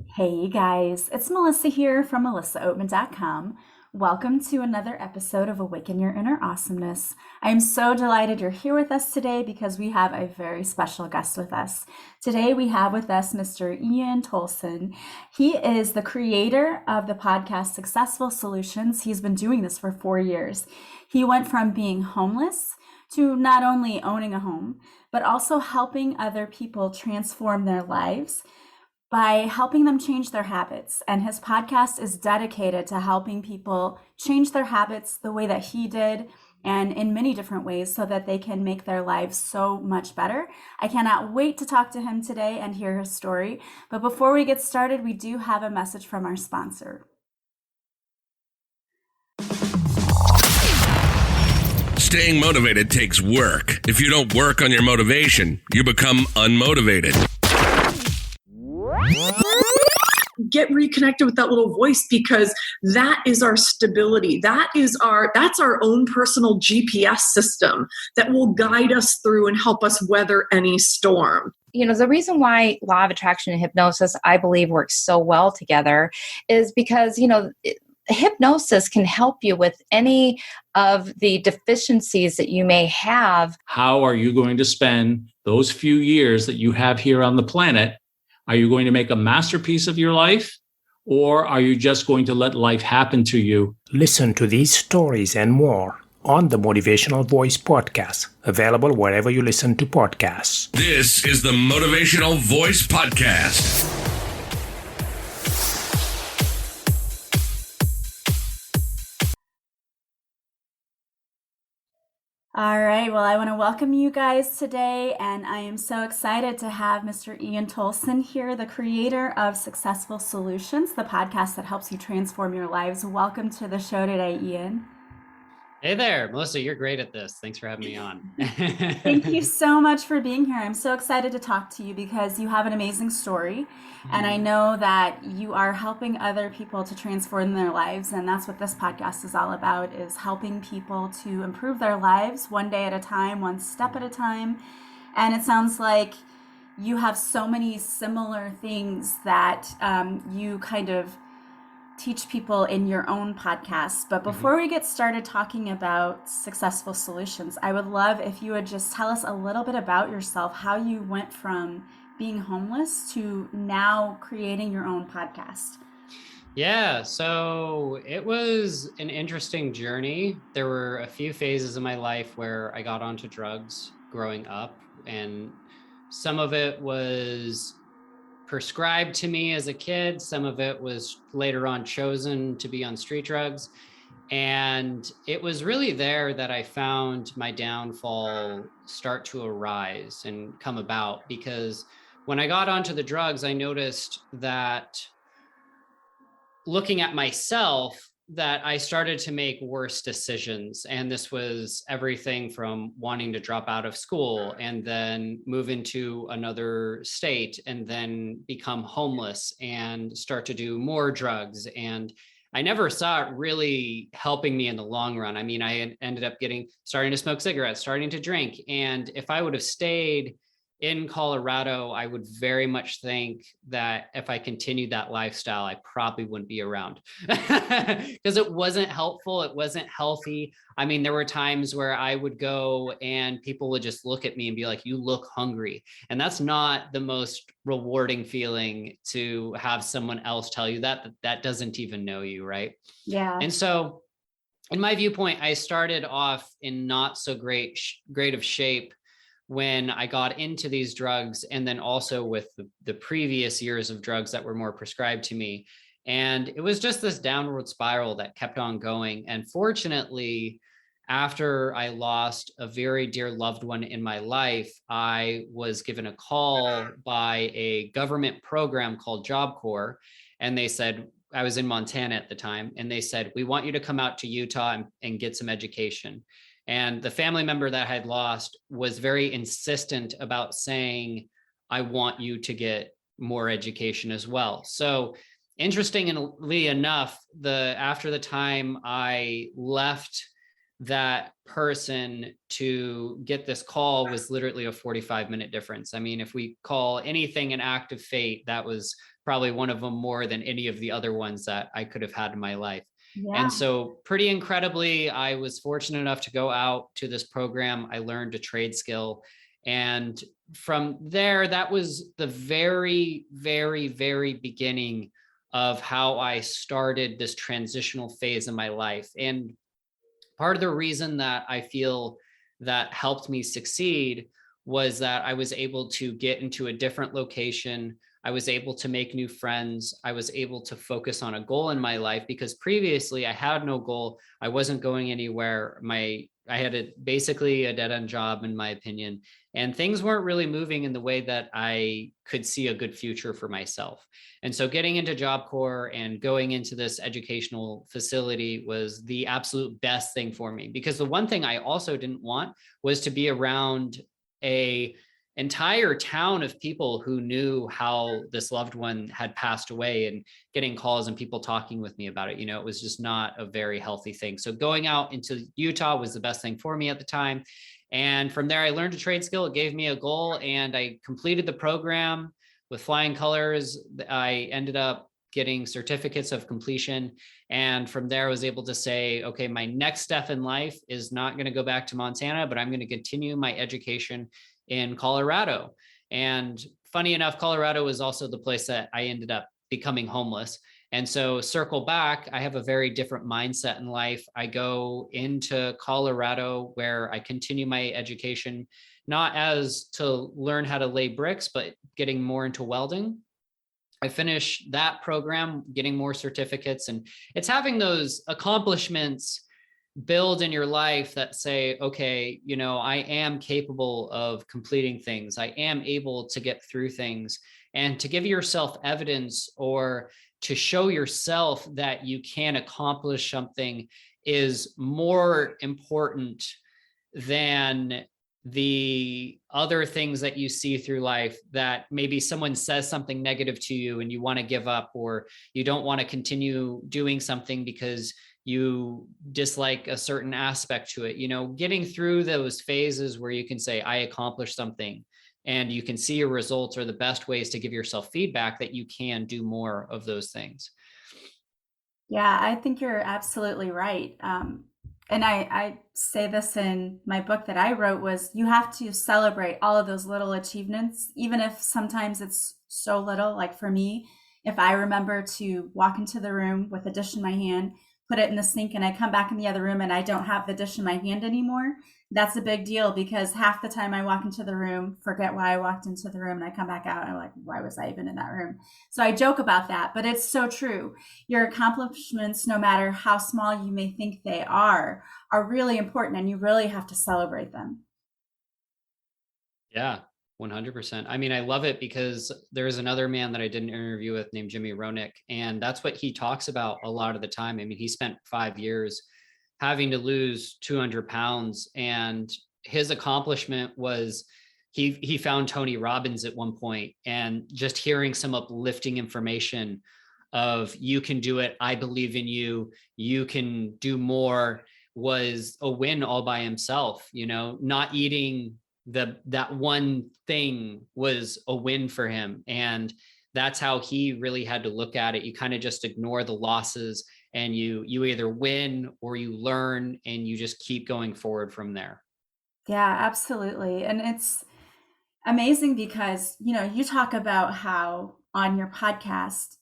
Hey guys, it's Melissa here from melissaoatman.com. Welcome to another episode of Awaken Your Inner Awesomeness. I am so delighted you're here with us today because we have a very special guest with us. Today we have with us Mr. Ian Tolson. He is the creator of the podcast Successful Solutions. He's been doing this for 4 years. He went from being homeless to not only owning a home, but also helping other people transform their lives by helping them change their habits. And his podcast is dedicated to helping people change their habits the way that he did and in many different ways so that they can make their lives so much better. I cannot wait to talk to him today and hear his story. But before we get started, we do have a message from our sponsor. Staying motivated takes work. If you don't work on your motivation, you become unmotivated. Get reconnected with that little voice, because that is our stability. That's our own personal GPS system that will guide us through and help us weather any storm. The reason why law of attraction and hypnosis, I believe, works so well together is because, hypnosis can help you with any of the deficiencies that you may have. How are you going to spend those few years that you have here on the planet? Are you going to make a masterpiece of your life, or are you just going to let life happen to you? Listen to these stories and more on the Motivational Voice podcast, available wherever you listen to podcasts. This is the Motivational Voice Podcast. All right, well, I want to welcome you guys today, and I am so excited to have Mr. Ian Tolson here, the creator of Successful Solutions, the podcast that helps you transform your lives. Welcome to the show today, Ian. Hey there, Melissa, you're great at this. Thanks for having me on. Thank you so much for being here. I'm so excited to talk to you because you have an amazing story. And I know that you are helping other people to transform their lives. And that's what this podcast is all about, is helping people to improve their lives one day at a time, one step at a time. And it sounds like you have so many similar things that you kind of teach people in your own podcast. But before we get started talking about Successful Solutions, I would love if you would just tell us a little bit about yourself, how you went from being homeless to now creating your own podcast. Yeah, so it was an interesting journey. There were a few phases in my life where I got onto drugs growing up, and some of it was prescribed to me as a kid. Some of it was later on chosen to be on street drugs. And it was really there that I found my downfall start to arise and come about, because when I got onto the drugs, I noticed that looking at myself, that I started to make worse decisions. And this was everything from wanting to drop out of school and then move into another state and then become homeless and start to do more drugs. And I never saw it really helping me in the long run. I mean, I ended up starting to smoke cigarettes, starting to drink. And if I would have stayed in Colorado, I would very much think that if I continued that lifestyle, I probably wouldn't be around because it wasn't helpful. It wasn't healthy. I mean, there were times where I would go and people would just look at me and be like, "You look hungry." And that's not the most rewarding feeling, to have someone else tell you that doesn't even know you, right? Yeah. And so in my viewpoint, I started off in not so great of shape when I got into these drugs, and then also with the previous years of drugs that were more prescribed to me. And it was just this downward spiral that kept on going. And fortunately, after I lost a very dear loved one in my life, I was given a call by a government program called Job Corps. And they said, I was in Montana at the time, and they said, "We want you to come out to Utah and get some education." And the family member that I had lost was very insistent about saying, "I want you to get more education as well." So interestingly enough, after the time I left that person to get this call was literally a 45-minute difference. I mean, if we call anything an act of fate, that was probably one of them more than any of the other ones that I could have had in my life. Yeah. And so pretty incredibly, I was fortunate enough to go out to this program. I learned a trade skill. And from there, that was the very, very, very beginning of how I started this transitional phase in my life. And part of the reason that I feel that helped me succeed was that I was able to get into a different location. I was able to make new friends. I was able to focus on a goal in my life, because previously I had no goal. I wasn't going anywhere. I had basically a dead-end job, in my opinion, and things weren't really moving in the way that I could see a good future for myself. And so getting into Job Corps and going into this educational facility was the absolute best thing for me, because the one thing I also didn't want was to be around a entire town of people who knew how this loved one had passed away, and getting calls and people talking with me about it. It was just not a very healthy thing. So going out into Utah was the best thing for me at the time. And from there, I learned a trade skill. It gave me a goal, and I completed the program with flying colors. I ended up getting certificates of completion. And from there, I was able to say, okay, my next step in life is not going to go back to Montana, but I'm going to continue my education in Colorado. And funny enough, Colorado was also the place that I ended up becoming homeless. And so circle back, I have a very different mindset in life. I go into Colorado where I continue my education, not as to learn how to lay bricks, but getting more into welding. I finished that program, getting more certificates, and it's having those accomplishments build in your life that say, okay, I am capable of completing things. I am able to get through things, and to give yourself evidence or to show yourself that you can accomplish something is more important than the other things that you see through life, that maybe someone says something negative to you and you want to give up, or you don't want to continue doing something because you dislike a certain aspect to it. Getting through those phases where you can say, I accomplished something, and you can see your results, are the best ways to give yourself feedback that you can do more of those things. Yeah, I think you're absolutely right. And I say this in my book that I wrote, was you have to celebrate all of those little achievements, even if sometimes it's so little. Like for me, if I remember to walk into the room with a dish in my hand, put it in the sink, and I come back in the other room and I don't have the dish in my hand anymore, that's a big deal, because half the time I walk into the room, forget why I walked into the room, and I come back out and I'm like, why was I even in that room? So I joke about that, but it's so true. Your accomplishments, no matter how small you may think they are really important, and you really have to celebrate them. Yeah, 100%. I mean, I love it, because there's another man that I did an interview with named Jimmy Roenick, and that's what he talks about a lot of the time. I mean, he spent 5 years having to lose 200 pounds, and his accomplishment was he found Tony Robbins at one point, and just hearing some uplifting information of, you can do it, I believe in you, you can do more, was a win all by himself. Not eating that one thing was a win for him. And that's how he really had to look at it. You kind of just ignore the losses, and you either win or you learn, and you just keep going forward from there. Yeah, absolutely. And it's amazing because, you talk about how on your podcast,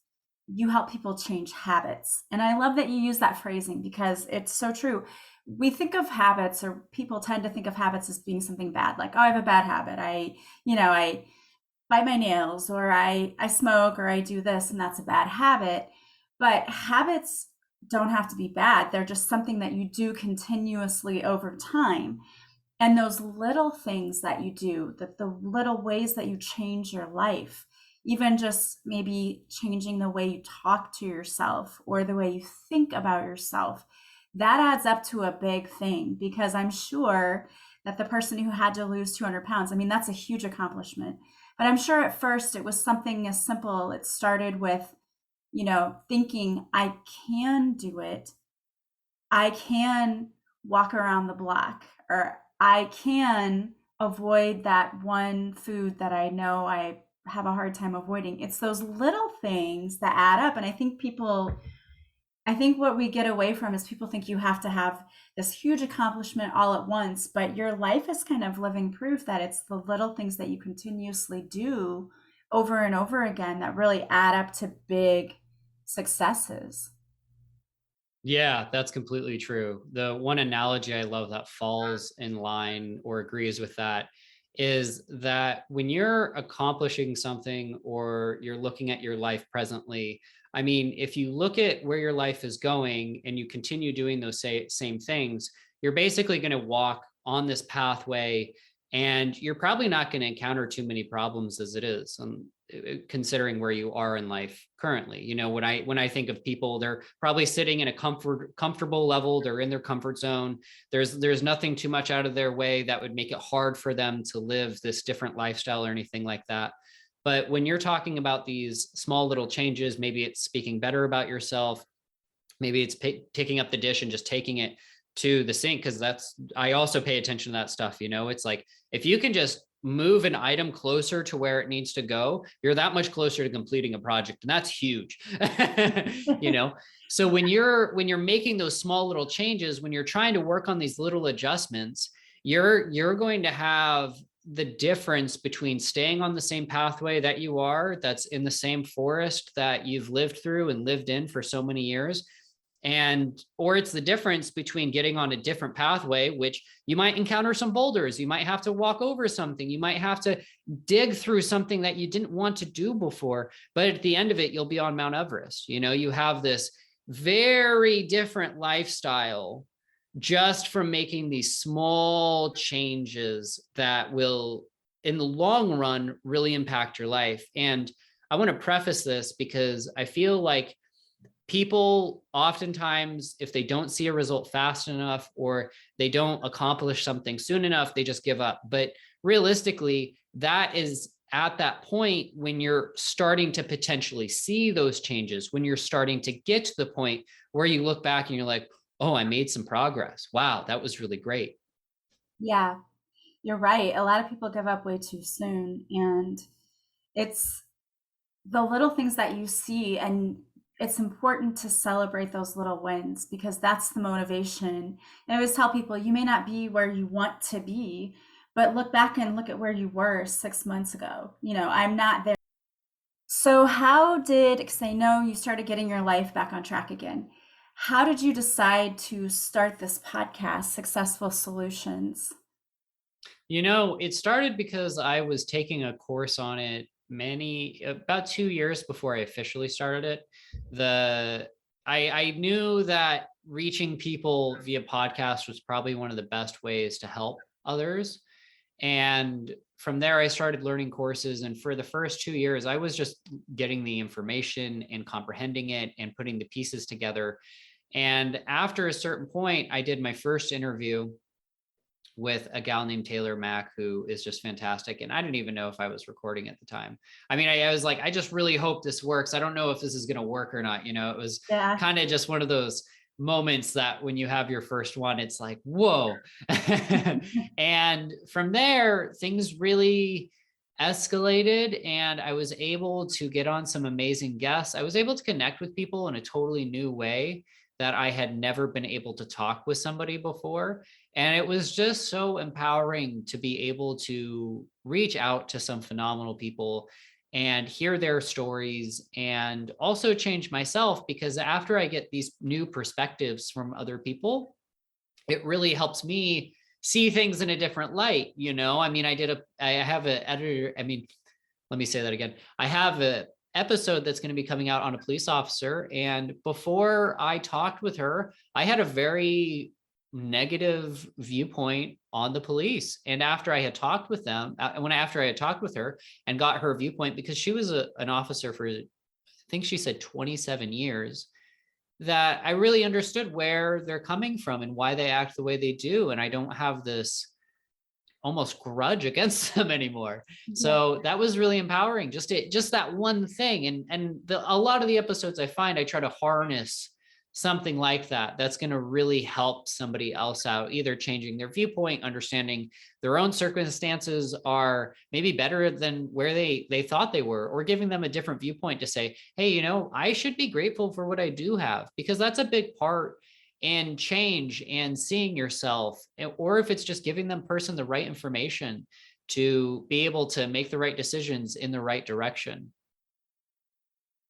you help people change habits. And I love that you use that phrasing, because it's so true. We think of habits, or people tend to think of habits as being something bad. Like, oh, I have a bad habit. I bite my nails, or I smoke, or I do this, and that's a bad habit. But habits don't have to be bad. They're just something that you do continuously over time. And those little things that you do, the little ways that you change your life, even just maybe changing the way you talk to yourself or the way you think about yourself, that adds up to a big thing. Because I'm sure that the person who had to lose 200 pounds, I mean, that's a huge accomplishment. But I'm sure at first it was something as simple. It started with, thinking, I can do it. I can walk around the block, or I can avoid that one food that I know I have a hard time avoiding. It's those little things that add up. And I think what we get away from is people think you have to have this huge accomplishment all at once, but your life is kind of living proof that it's the little things that you continuously do over and over again that really add up to big successes. Yeah, that's completely true. The one analogy I love that falls in line or agrees with that is that when you're accomplishing something or you're looking at your life presently, I mean, if you look at where your life is going and you continue doing those same things, you're basically going to walk on this pathway and you're probably not going to encounter too many problems as it is. Considering where you are in life currently, you know, when I think of people, they're probably sitting in a comfortable level. They're in their comfort zone. There's nothing too much out of their way that would make it hard for them to live this different lifestyle or anything like that. But when you're talking about these small little changes, maybe it's speaking better about yourself. Maybe it's picking up the dish and just taking it to the sink. Cause I also pay attention to that stuff. You know, it's like, if you can just move an item closer to where it needs to go, you're that much closer to completing a project. And that's huge. You know, so when you're making those small little changes, when you're trying to work on these little adjustments, you're going to have the difference between staying on the same pathway that you are, that's in the same forest that you've lived through and lived in for so many years. Or it's the difference between getting on a different pathway, which you might encounter some boulders, you might have to walk over something, you might have to dig through something that you didn't want to do before, but at the end of it, you'll be on Mount Everest. You know, you have this very different lifestyle just from making these small changes that will, in the long run, really impact your life. And I want to preface this because I feel like people oftentimes, if they don't see a result fast enough or they don't accomplish something soon enough, they just give up. But realistically, that is at that point when you're starting to potentially see those changes, when you're starting to get to the point where you look back and you're like, oh, I made some progress. Wow, that was really great. Yeah, you're right. A lot of people give up way too soon. And it's the little things that you see, and it's important to celebrate those little wins because that's the motivation. And I always tell people, you may not be where you want to be, but look back and look at where you were 6 months ago. You know, I'm not there. So because I know you started getting your life back on track again. How did you decide to start this podcast, Successful Solutions? You know, it started because I was taking a course on it about 2 years before I officially started it. I knew that reaching people via podcast was probably one of the best ways to help others. And from there, I started learning courses. And for the first 2 years, I was just getting the information and comprehending it and putting the pieces together. And after a certain point, I did my first interview with a gal named Taylor Mack, who is just fantastic. And I didn't even know if I was recording at the time. I mean, I was like, I just really hope this works. I don't know if this is going to work or not. You know, it was kind of just one of those moments that when you have your first one, it's like, whoa. And from there, things really escalated and I was able to get on some amazing guests. I was able to connect with people in a totally new way that I had never been able to talk with somebody before. And it was just so empowering to be able to reach out to some phenomenal people and hear their stories and also change myself, because after I get these new perspectives from other people, it really helps me see things in a different light. You know, I mean, I have an editor. I mean, let me say that again. I have a episode that's going to be coming out on a police officer. And before I talked with her, I had a very negative viewpoint on the police. And after I had talked with them, after I had talked with her and got her viewpoint, because she was an officer for, I think she said 27 years, that I really understood where they're coming from and why they act the way they do. And I don't have this almost grudge against them anymore. Yeah. So that was really empowering. Just that one thing. And a lot of the episodes I find, I try to harness something like that that's going to really help somebody else out, either changing their viewpoint, understanding their own circumstances are maybe better than where they thought they were, or giving them a different viewpoint to say, hey, I should be grateful for what I do have, because that's a big part in change and seeing yourself. Or if it's just giving them person the right information to be able to make the right decisions in the right direction.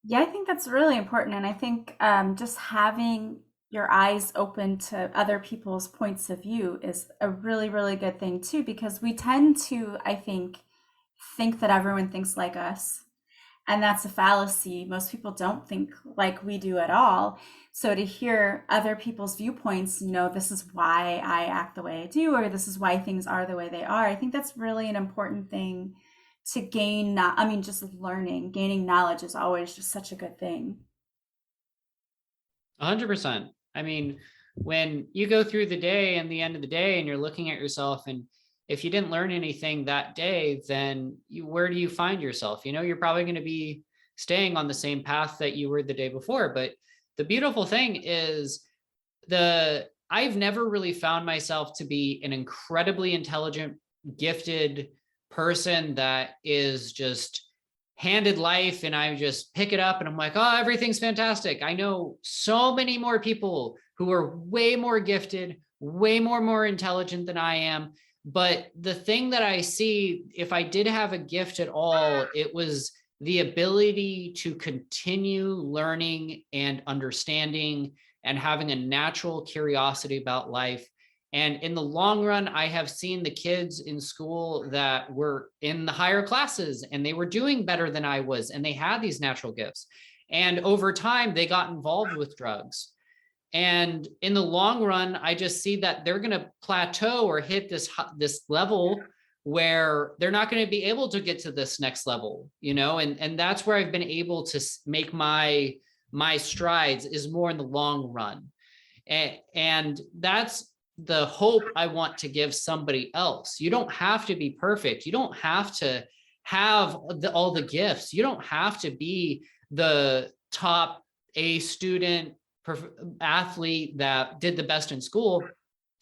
Yeah, I think that's really important. And I think just having your eyes open to other people's points of view is a really, really good thing too, because we tend to, I think that everyone thinks like us. And that's a fallacy. Most people don't think like we do at all. So to hear other people's viewpoints, this is why I act the way I do, or this is why things are the way they are. I think that's really an important thing to gain. Just gaining knowledge is always just such a good thing. 100%. I mean, when you go through the day and the end of the day and you're looking at yourself, and if you didn't learn anything that day, then where do you find yourself? You're probably going to be staying on the same path that you were the day before. But the beautiful thing is I've never really found myself to be an incredibly intelligent, gifted person that is just handed life and I just pick it up and I'm like, oh, everything's fantastic. I know so many more people who are way more gifted, way more intelligent than I am. But the thing that I see, if I did have a gift at all, it was the ability to continue learning and understanding and having a natural curiosity about life. And in the long run, I have seen the kids in school that were in the higher classes and they were doing better than I was, and they had these natural gifts. And over time, they got involved with drugs. And in the long run, I just see that they're going to plateau or hit this level where they're not going to be able to get to this next level, and that's where I've been able to make my strides, is more in the long run. And that's the hope I want to give somebody else. You don't have to be perfect. You don't have to have all the gifts. You don't have to be the top A student, athlete that did the best in school.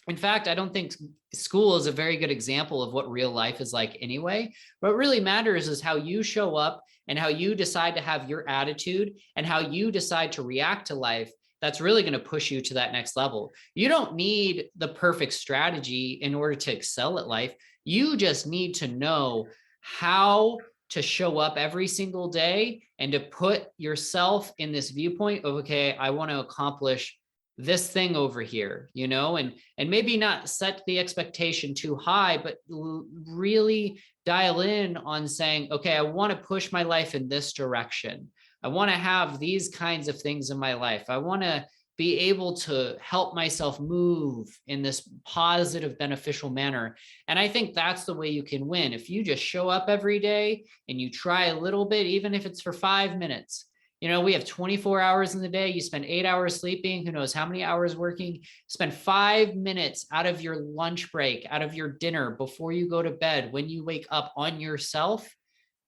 In fact, I don't think school is a very good example of what real life is like anyway. What really matters is how you show up and how you decide to have your attitude and how you decide to react to life. That's really going to push you to that next level. You don't need the perfect strategy in order to excel at life. You just need to know how to show up every single day and to put yourself in this viewpoint of, okay, I want to accomplish this thing over here, and maybe not set the expectation too high, but really dial in on saying, okay, I want to push my life in this direction. I want to have these kinds of things in my life. I want to be able to help myself move in this positive, beneficial manner. And I think that's the way you can win. If you just show up every day and you try a little bit, even if it's for 5 minutes, we have 24 hours in the day. You spend 8 hours sleeping, who knows how many hours working, spend 5 minutes out of your lunch break, out of your dinner, before you go to bed, when you wake up, on yourself.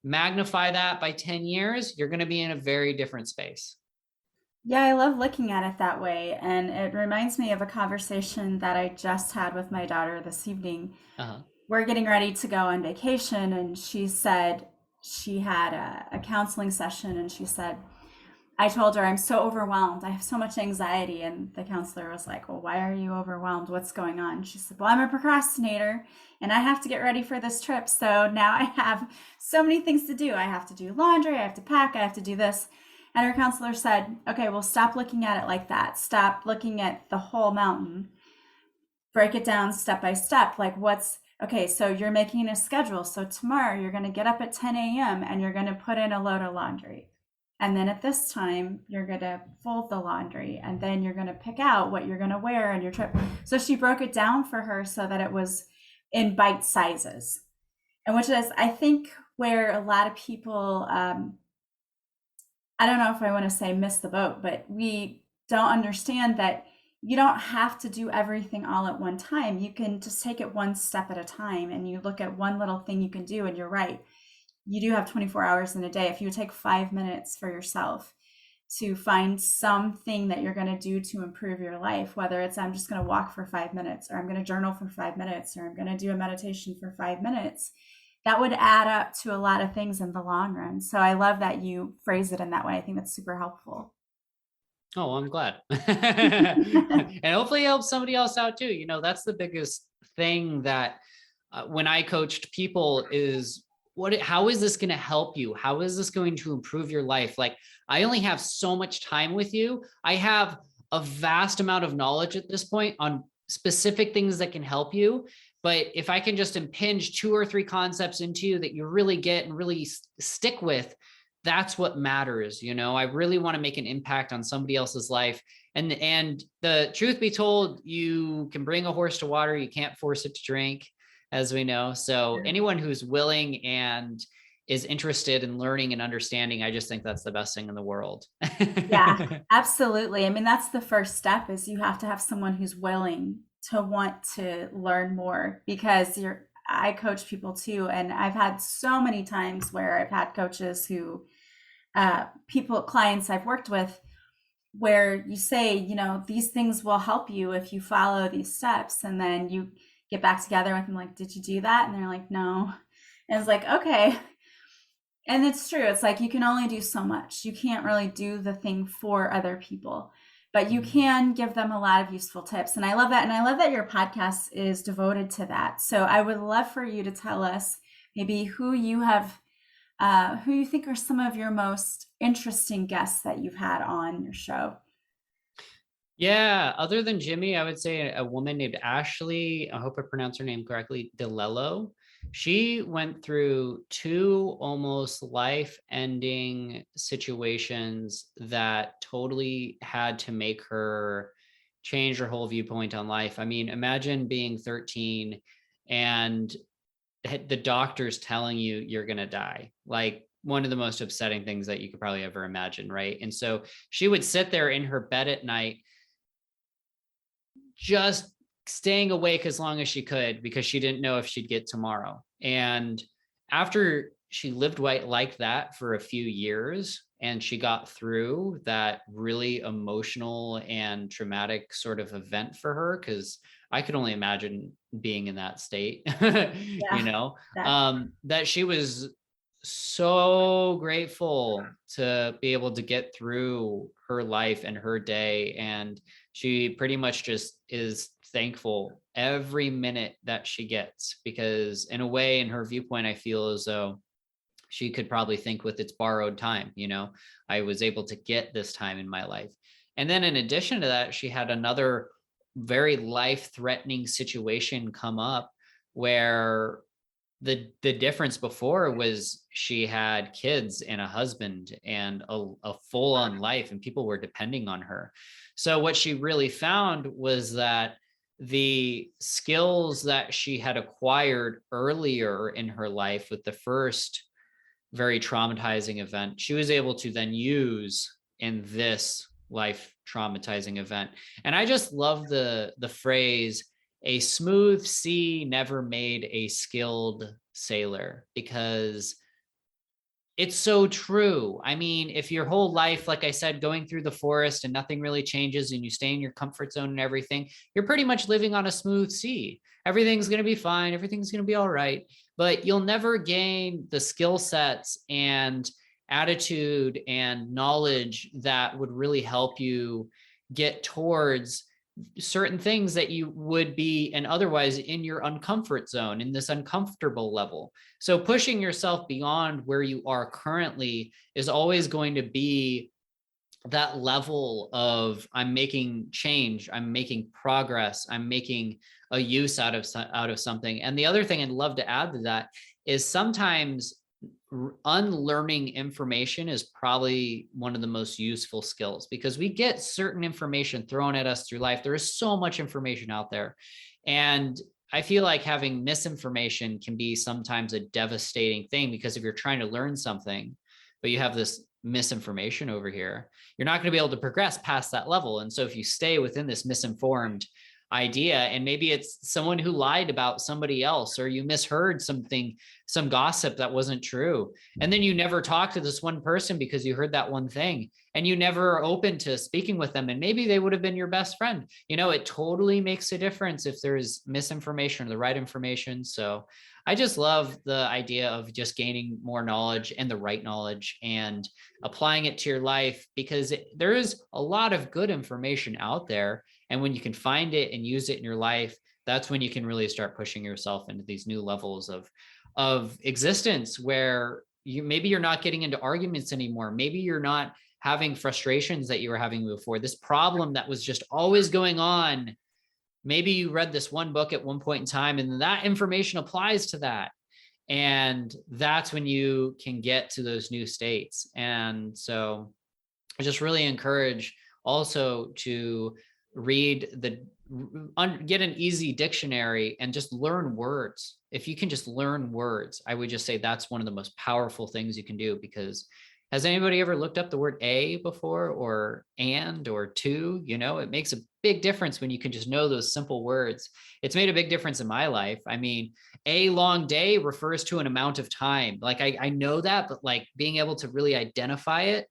Magnify that by 10 years, you're going to be in a very different space. Yeah, I love looking at it that way. And it reminds me of a conversation that I just had with my daughter this evening. We're getting ready to go on vacation, and she said she had a counseling session, and she said, I told her, I'm so overwhelmed. I have so much anxiety. And the counselor was like, well, why are you overwhelmed? What's going on? She said, well, I'm a procrastinator and I have to get ready for this trip. So now I have so many things to do. I have to do laundry. I have to pack. I have to do this. And her counselor said, okay, well, stop looking at it like that. Stop looking at the whole mountain. Break it down step by step. Like okay, so you're making a schedule. So tomorrow you're going to get up at 10 a.m. and you're going to put in a load of laundry. And then at this time, you're going to fold the laundry, and then you're going to pick out what you're going to wear on your trip. So she broke it down for her so that it was in bite sizes. And which is, I think, where a lot of people, I don't know if I want to say miss the boat, but we don't understand that you don't have to do everything all at one time. You can just take it one step at a time, and you look at one little thing you can do, and you're right. You do have 24 hours in a day. If you would take 5 minutes for yourself to find something that you're going to do to improve your life, whether it's I'm just going to walk for 5 minutes, or I'm going to journal for 5 minutes, or I'm going to do a meditation for 5 minutes. That would add up to a lot of things in the long run. So I love that you phrase it in that way. I think that's super helpful. Oh, I'm glad. And hopefully it helps somebody else out too. You know, that's the biggest thing that when I coached people is how is this going to help you? How is this going to improve your life? Like, I only have so much time with you. I have a vast amount of knowledge at this point on specific things that can help you. But if I can just impinge 2 or 3 concepts into you that you really get and really stick with, that's what matters. You know, I really want to make an impact on somebody else's life. And the truth be told, you can bring a horse to water. You can't force it to drink, as we know. So anyone who's willing and is interested in learning and understanding, I just think that's the best thing in the world. Yeah, absolutely. I mean, that's the first step, is you have to have someone who's willing to want to learn more, because I coach people too. And I've had so many times where I've had coaches who, clients I've worked with, where you say, you know, these things will help you if you follow these steps. And then you get back together with them, like, did you do that? And they're like, no. And it's like, okay. And it's true. It's like, you can only do so much. You can't really do the thing for other people, but you can give them a lot of useful tips. And I love that. And I love that your podcast is devoted to that. So I would love for you to tell us maybe who you think are some of your most interesting guests that you've had on your show. Yeah, other than Jimmy, I would say a woman named Ashley, I hope I pronounced her name correctly, DeLello. She went through 2 almost life-ending situations that totally had to make her change her whole viewpoint on life. I mean, imagine being 13 and the doctor's telling you you're going to die. Like, one of the most upsetting things that you could probably ever imagine, right? And so she would sit there in her bed at night, just staying awake as long as she could, because she didn't know if she'd get tomorrow. And after she lived like that for a few years, and she got through that really emotional and traumatic sort of event for her, because I could only imagine being in that state, you know, that she was so grateful to be able to get through her life and her day. And she pretty much just is thankful every minute that she gets, because in a way, in her viewpoint, I feel as though she could probably think with its borrowed time, you know, I was able to get this time in my life. And then in addition to that, she had another very life-threatening situation come up, where the difference before was she had kids and a husband and a full-on life, and people were depending on her. So what she really found was that the skills that she had acquired earlier in her life with the first very traumatizing event, she was able to then use in this life traumatizing event. And I just love the phrase, a smooth sea never made a skilled sailor, because it's so true. I mean, if your whole life, like I said, going through the forest and nothing really changes and you stay in your comfort zone and everything, you're pretty much living on a smooth sea. Everything's going to be fine. Everything's going to be all right, but you'll never gain the skill sets and attitude and knowledge that would really help you get towards certain things that you would be and otherwise in your uncomfort zone, in this uncomfortable level. So pushing yourself beyond where you are currently is always going to be that level of, I'm making change, I'm making progress, I'm making a use out of something. And the other thing I'd love to add to that is sometimes unlearning information is probably one of the most useful skills, because we get certain information thrown at us through life. There is so much information out there. And I feel like having misinformation can be sometimes a devastating thing, because if you're trying to learn something, but you have this misinformation over here, you're not going to be able to progress past that level. And so if you stay within this misinformed idea. And maybe it's someone who lied about somebody else, or you misheard something, some gossip that wasn't true. And then you never talk to this one person because you heard that one thing, and you never are open to speaking with them. And maybe they would have been your best friend. It totally makes a difference if there's misinformation or the right information. So I just love the idea of just gaining more knowledge and the right knowledge and applying it to your life, because there is a lot of good information out there. And when you can find it and use it in your life, that's when you can really start pushing yourself into these new levels of existence, where maybe you're not getting into arguments anymore. Maybe you're not having frustrations that you were having before. This problem that was just always going on, maybe you read this one book at one point in time, and that information applies to that. And that's when you can get to those new states. And so I just really encourage also to get an easy dictionary and just learn words. If you can just learn words, I would just say that's one of the most powerful things you can do. Because has anybody ever looked up the word a before, or and, or to? It makes a big difference when you can just know those simple words. It's made a big difference in my life. I mean, a long day refers to an amount of time. Like I know that, but like being able to really identify it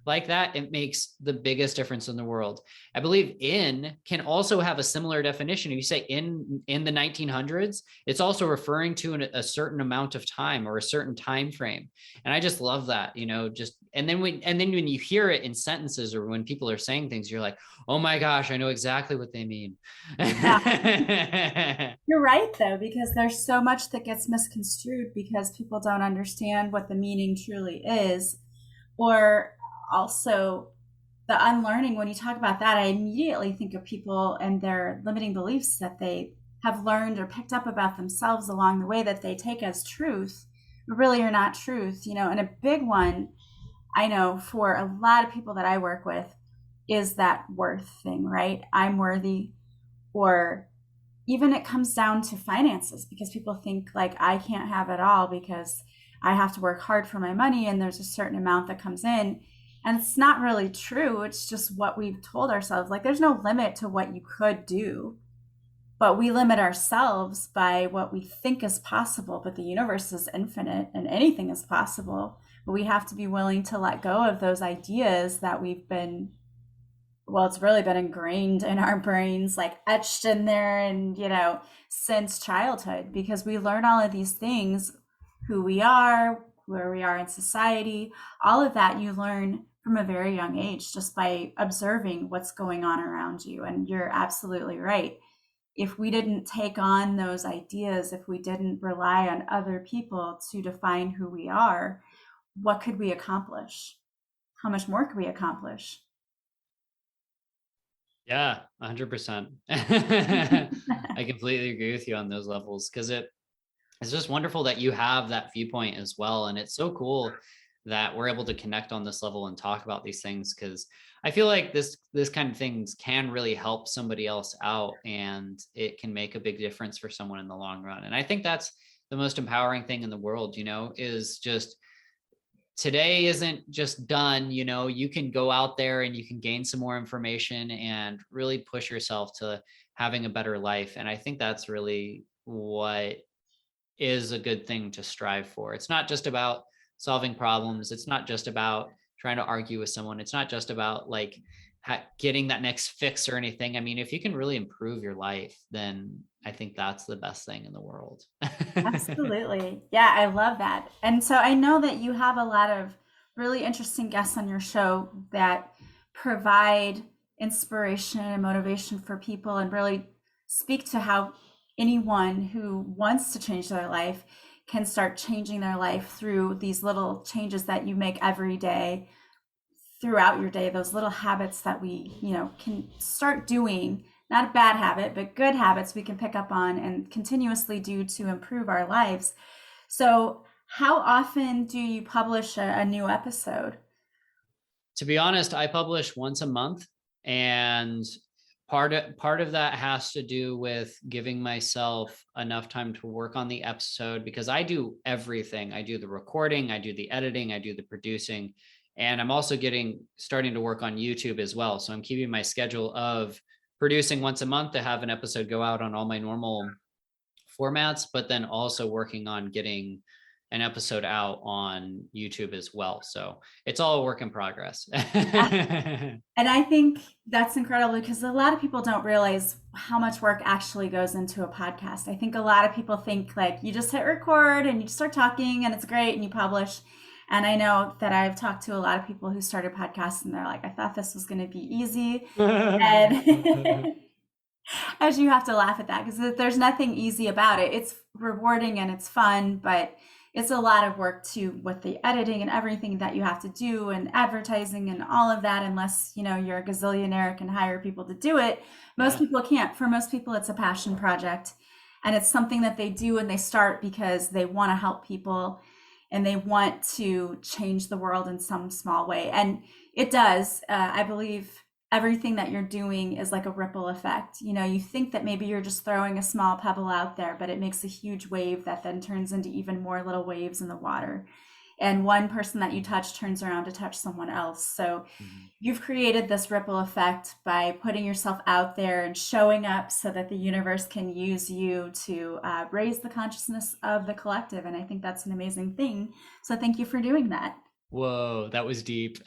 like that, it makes the biggest difference in the world. I believe in can also have a similar definition. If you say in the 1900s, it's also referring to a certain amount of time or a certain time frame. And I just love that, and then when you hear it in sentences or when people are saying things, you're like, oh my gosh, I know exactly what they mean. Yeah. You're right, though, because there's so much that gets misconstrued because people don't understand what the meaning truly is. Or also the unlearning. When you talk about that, I immediately think of people and their limiting beliefs that they have learned or picked up about themselves along the way that they take as truth, but really are not truth. And a big one I know for a lot of people that I work with is that worth thing, right? I'm worthy. Or even it comes down to finances, because people think like I can't have it all because I have to work hard for my money and there's a certain amount that comes in. And it's not really true. It's just what we've told ourselves. Like there's no limit to what you could do, but we limit ourselves by what we think is possible. But the universe is infinite and anything is possible. But we have to be willing to let go of those ideas that it's really been ingrained in our brains, like etched in there and, since childhood, because we learn all of these things, who we are, where we are in society, all of that you learn from a very young age just by observing what's going on around you. And you're absolutely right. If we didn't take on those ideas, if we didn't rely on other people to define who we are, what could we accomplish? How much more could we accomplish? Yeah, 100%. I completely agree with you on those levels, because it's just wonderful that you have that viewpoint as well. And it's so cool that we're able to connect on this level and talk about these things, because I feel like this kind of things can really help somebody else out, and it can make a big difference for someone in the long run. And I think that's the most empowering thing in the world, is just today isn't just done. You can go out there and you can gain some more information and really push yourself to having a better life. And I think that's really what is a good thing to strive for. It's not just about solving problems. It's not just about trying to argue with someone. It's not just about like getting that next fix or anything. I mean, if you can really improve your life, then I think that's the best thing in the world. Absolutely. Yeah, I love that. And so I know that you have a lot of really interesting guests on your show that provide inspiration and motivation for people and really speak to how anyone who wants to change their life can start changing their life through these little changes that you make every day, throughout your day, those little habits that we, can start doing, not a bad habit, but good habits we can pick up on and continuously do to improve our lives. So how often do you publish a new episode? To be honest, I publish once a month, and part of that has to do with giving myself enough time to work on the episode, because I do everything. I do the recording, I do the editing, I do the producing, and I'm also starting to work on YouTube as well. So I'm keeping my schedule of producing once a month to have an episode go out on all my normal formats, but then also working on getting an episode out on YouTube as well. So it's all a work in progress. And I think that's incredible because a lot of people don't realize how much work actually goes into a podcast. I think a lot of people think like you just hit record and you start talking and it's great and you publish. And I know that I've talked to a lot of people who started podcasts and they're like, I thought this was going to be easy. And as you have to laugh at that because there's nothing easy about it. It's rewarding and it's fun, but it's a lot of work too with the editing and everything that you have to do and advertising and all of that, unless, you know, you're a gazillionaire, can hire people to do it. Most people can't. For most people, it's a passion project and it's something that they do and they start because they want to help people and they want to change the world in some small way. And it does. I believe everything that you're doing is like a ripple effect. You know, you think that maybe you're just throwing a small pebble out there, but it makes a huge wave that then turns into even more little waves in the water. And one person that you touch turns around to touch someone else. So you've created this ripple effect by putting yourself out there and showing up so that the universe can use you to raise the consciousness of the collective. And I think that's an amazing thing. So thank you for doing that. Whoa, that was deep.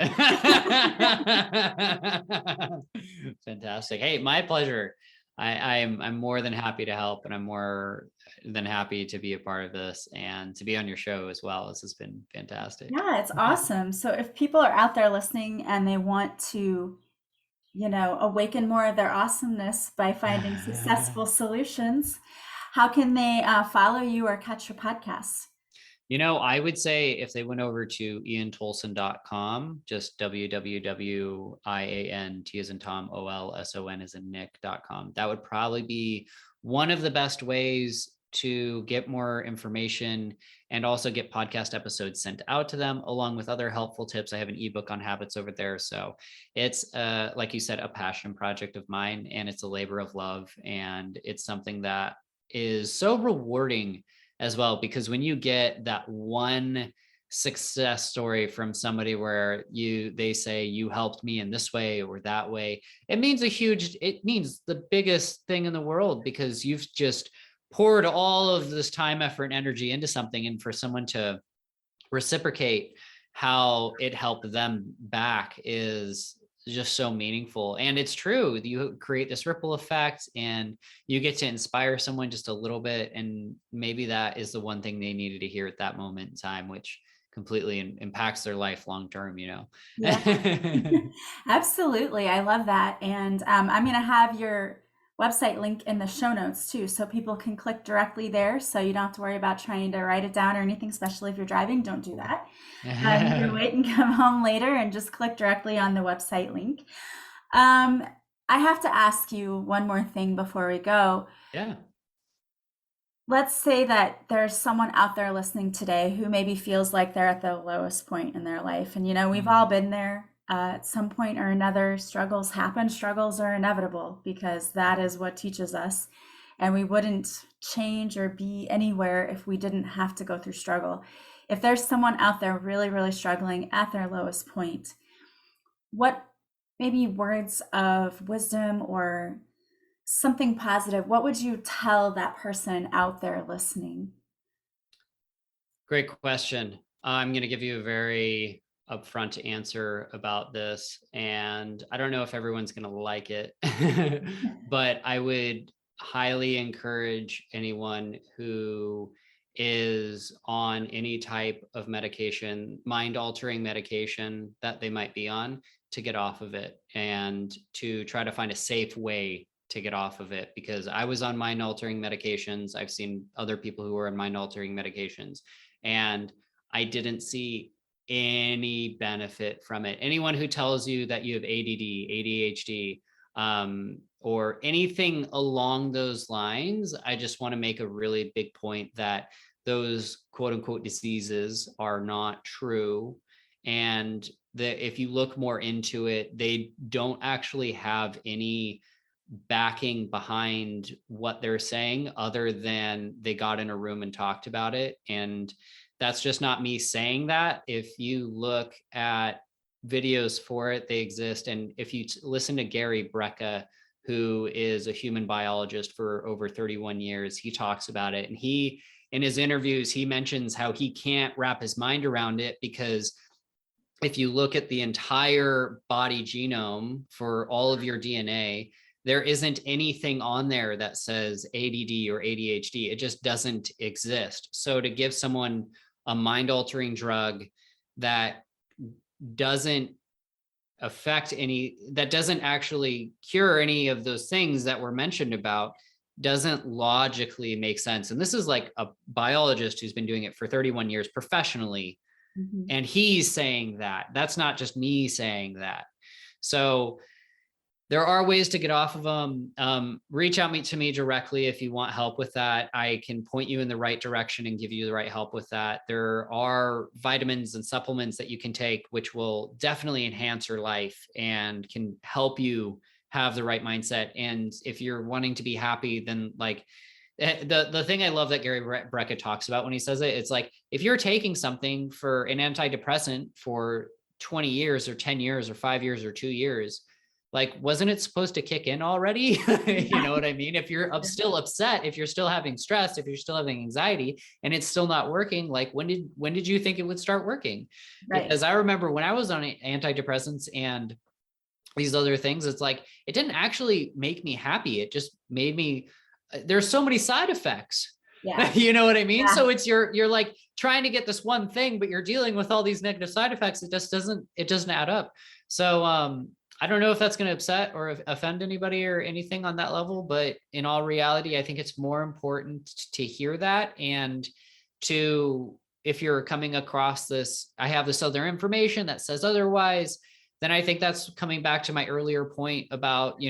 Fantastic. Hey, my pleasure. I'm more than happy to help, and I'm more than happy to be a part of this and to be on your show as well. This has been fantastic. Yeah, it's awesome. So if people are out there listening and they want to, you know, awaken more of their awesomeness by finding successful solutions, how can they follow you or catch your podcasts? You know, I would say if they went over to iantolson.com, just www.iant as in Tom, OLSON as in Nick.com, that would probably be one of the best ways to get more information and also get podcast episodes sent out to them, along with other helpful tips. I have an ebook on habits over there. So it's, like you said, a passion project of mine, and it's a labor of love. And it's something that is so rewarding as well, because when you get that one success story from somebody where they say you helped me in this way or that way, it means the biggest thing in the world, because you've just poured all of this time, effort, and energy into something, and for someone to reciprocate how it helped them back is just so meaningful. And it's true, you create this ripple effect and you get to inspire someone just a little bit, and maybe that is the one thing they needed to hear at that moment in time, which completely impacts their life long term, you know. Yeah. Absolutely, I love that. And I'm going to have your website link in the show notes too, so people can click directly there, so you don't have to worry about trying to write it down or anything, especially if you're driving. Don't do that. You can wait and come home later and just click directly on the website link. I have to ask you one more thing before we go. Yeah. Let's say that there's someone out there listening today who maybe feels like they're at the lowest point in their life. And, you know, we've all been there. At some point or another, struggles happen. Struggles are inevitable because that is what teaches us. And we wouldn't change or be anywhere if we didn't have to go through struggle. If there's someone out there really, really struggling at their lowest point, what maybe words of wisdom or something positive, what would you tell that person out there listening? Great question. I'm going to give you a very upfront answer about this, and I don't know if everyone's going to like it, but I would highly encourage anyone who is on any type of medication, mind-altering medication that they might be on, to get off of it and to try to find a safe way to get off of it. Because I was on mind-altering medications. I've seen other people who were on mind-altering medications, and I didn't see any benefit from it. Anyone who tells you that you have ADD, ADHD, or anything along those lines, I just want to make a really big point that those quote unquote diseases are not true. And that if you look more into it, they don't actually have any backing behind what they're saying other than they got in a room and talked about it. And that's just not me saying that. If you look at videos for it, they exist. And if you listen to Gary Brecka who is a human biologist for over 31 years. He talks about it. And he, in his interviews, he mentions how he can't wrap his mind around it, because if you look at the entire body genome for all of your DNA, there isn't anything on there that says ADD or ADHD. It just doesn't exist. So to give someone a mind-altering drug that doesn't affect any, that doesn't actually cure any of those things that were mentioned about, doesn't logically make sense. And this is like a biologist who's been doing it for 31 years professionally. Mm-hmm. And he's saying that. That's not just me saying that. So there are ways to get off of them. Reach out to me directly if you want help with that. I can point you in the right direction and give you the right help with that. There are vitamins and supplements that you can take, which will definitely enhance your life and can help you have the right mindset. And if you're wanting to be happy, then like the thing I love that Gary Brecka talks about when he says it, it's like, if you're taking something for an antidepressant for 20 years or 10 years or 5 years or 2 years, like, wasn't it supposed to kick in already? You know what I mean? If you're still upset, if you're still having stress, if you're still having anxiety and it's still not working, like when did you think it would start working? Right. Because I remember when I was on antidepressants and these other things, it's like, it didn't actually make me happy. It just made me, there's so many side effects. Yeah. You know what I mean? Yeah. So it's you're like trying to get this one thing, but you're dealing with all these negative side effects. It doesn't add up. So, I don't know if that's going to upset or offend anybody or anything on that level, but in all reality, I think it's more important to hear that. And if you're coming across this, I have this other information that says otherwise, then I think that's coming back to my earlier point about,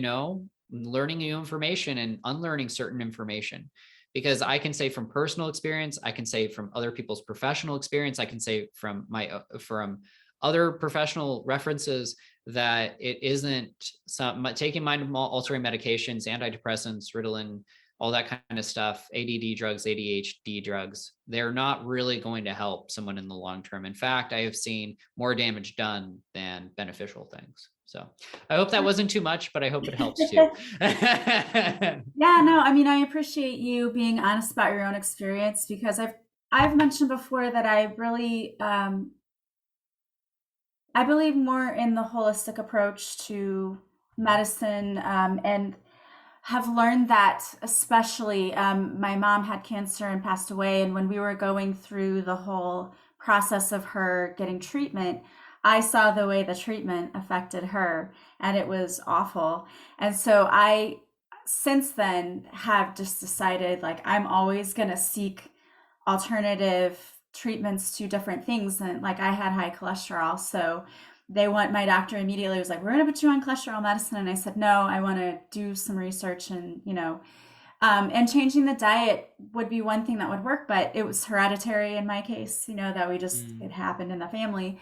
learning new information and unlearning certain information. Because I can say from personal experience, I can say from other people's professional experience, I can say from other professional references that it isn't taking mind-altering medications, antidepressants, Ritalin, all that kind of stuff, ADD drugs, ADHD drugs. They're not really going to help someone in the long term. In fact, I have seen more damage done than beneficial things. So I hope that wasn't too much, but I hope it helps too. Yeah, no, I mean, I appreciate you being honest about your own experience, because I've mentioned before that I really, I believe more in the holistic approach to medicine, and have learned that, especially my mom had cancer and passed away. And when we were going through the whole process of her getting treatment, I saw the way the treatment affected her, and it was awful. And so I, since then, have just decided, like, I'm always going to seek alternative treatments to different things. And like, I had high cholesterol, so my doctor immediately was like, we're going to put you on cholesterol medicine. And I said, no, I want to do some research, and, and changing the diet would be one thing that would work, but it was hereditary in my case, that it happened in the family.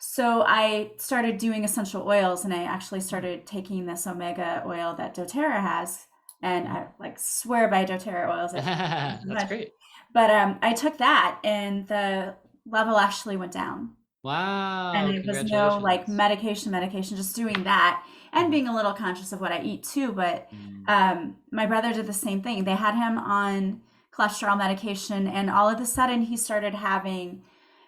So I started doing essential oils, and I actually started taking this omega oil that doTERRA has. And I swear by doTERRA oils. That's great. But I took that, and the level actually went down. Wow. And it was no medication, just doing that and being a little conscious of what I eat too. But my brother did the same thing. They had him on cholesterol medication, and all of a sudden he started having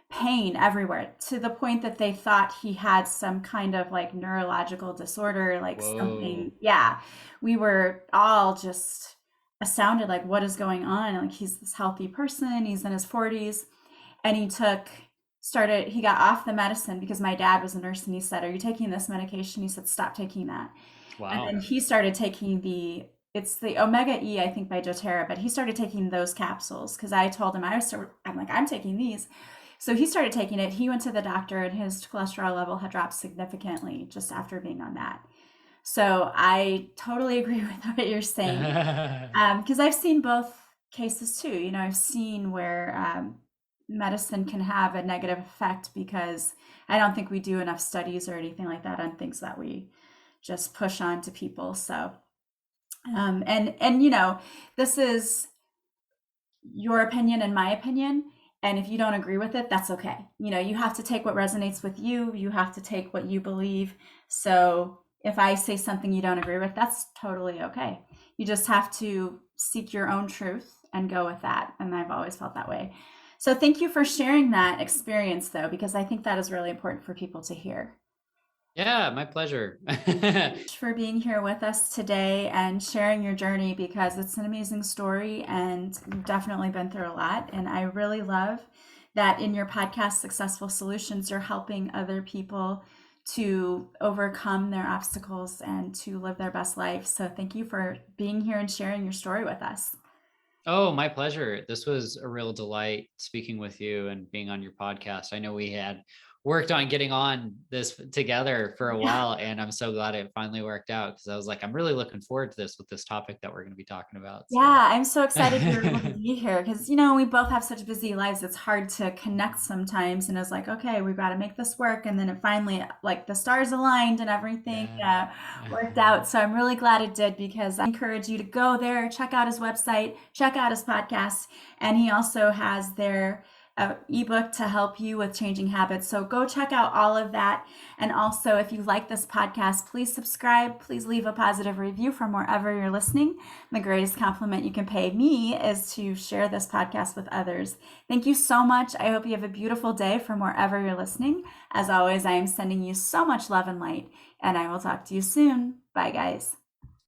pain everywhere, to the point that they thought he had some kind of neurological disorder, something. Yeah. We were all just astounded, what is going on? He's this healthy person, he's in his 40s, and he got off the medicine because my dad was a nurse, and he said, are you taking this medication? He said, stop taking that. Wow. And then he started taking it's the Omega E, I think, by doTERRA, but he started taking those capsules, because I told him, I'm taking these. So he started taking it. He went to the doctor, and his cholesterol level had dropped significantly just after being on that. So I totally agree with what you're saying, because I've seen both cases too. I've seen where medicine can have a negative effect, because I don't think we do enough studies or anything like that on things that we just push on to people. So, and this is your opinion and my opinion. And if you don't agree with it, that's okay. You have to take what resonates with you. You have to take what you believe. So if I say something you don't agree with, that's totally okay. You just have to seek your own truth and go with that. And I've always felt that way. So thank you for sharing that experience, though, because I think that is really important for people to hear. Yeah, my pleasure. For being here with us today and sharing your journey, because it's an amazing story and you've definitely been through a lot. And I really love that in your podcast, Successful Solutions, you're helping other people to overcome their obstacles and to live their best life. So thank you for being here and sharing your story with us. Oh, my pleasure. This was a real delight speaking with you and being on your podcast. I know we had worked on getting on this together for a while, and I'm so glad it finally worked out, because I was like, I'm really looking forward to this with this topic that we're going to be talking about. So. Yeah, I'm so excited you're able to be here, because, we both have such busy lives. It's hard to connect sometimes. And it's like, okay, we've got to make this work. And then it finally, like, the stars aligned and everything worked out. So I'm really glad it did, because I encourage you to go there, check out his website, check out his podcast. And he also has their ebook to help you with changing habits. So go check out all of that. And also, if you like this podcast, please subscribe. Please leave a positive review from wherever you're listening. The greatest compliment you can pay me is to share this podcast with others. Thank you so much. I hope you have a beautiful day from wherever you're listening. As always, I am sending you so much love and light, and I will talk to you soon. Bye, guys.